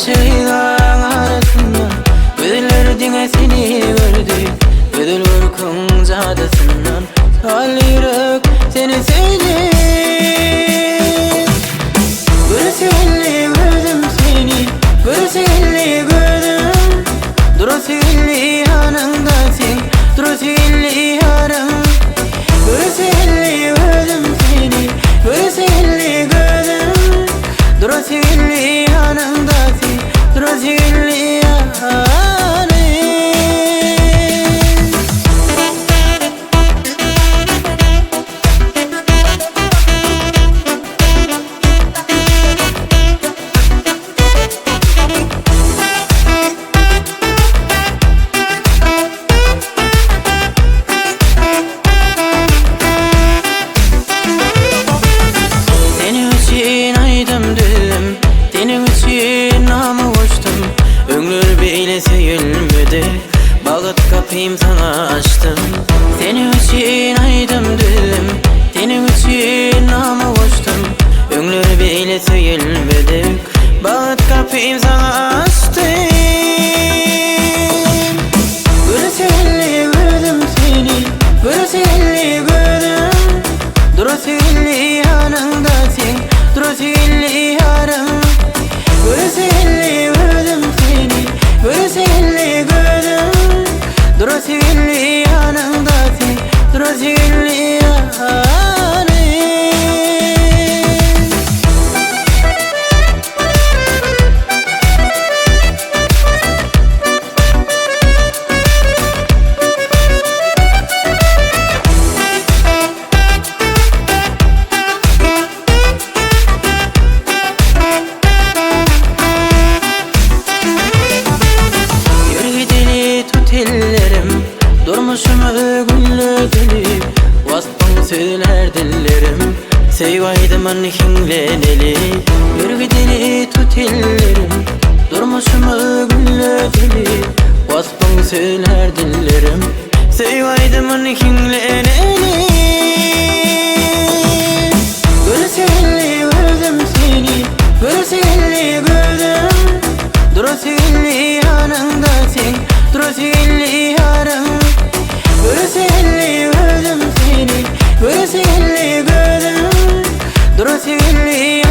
şeyler arasından gözlerine seni gördüm. Ödül korkun cadısından Halirek seni sevdim. Görseyle gördüm seni, görseyle gördüm. Droseyle yanındasın, droseyle yarım. Görseyle gördüm seni, görseyle gördüm. Droseyle yanındasın, droseyle yarım. Seyilmedi, bağıt kapıyım sana açtım. Senin için aydım dilim, senin için namı koştum. Ömür bile seyilmedi, bağıt kapıyım sana açtım. Görseyle gördüm seni, görseyle gördüm. Droseyle yanındasın, droseyle yarım. Görseyle gördüm seni, görseyle gördüm. Droseyle yanındasın, droseyle yarım. Durmuşum gülledeli, vasfın söyler dillerim. Sevaydım annekinleneli, yürgideli tut ellerim. Durmuşum gülledeli, vasfın söyler dillerim. Sevaydım annekinleneli. Görseyle gördüm seni, görseyle gördüm. Droseyle yanındasın, droseyle yarım. Görseyle gördüm seni, görseyle gördüm. Droseyle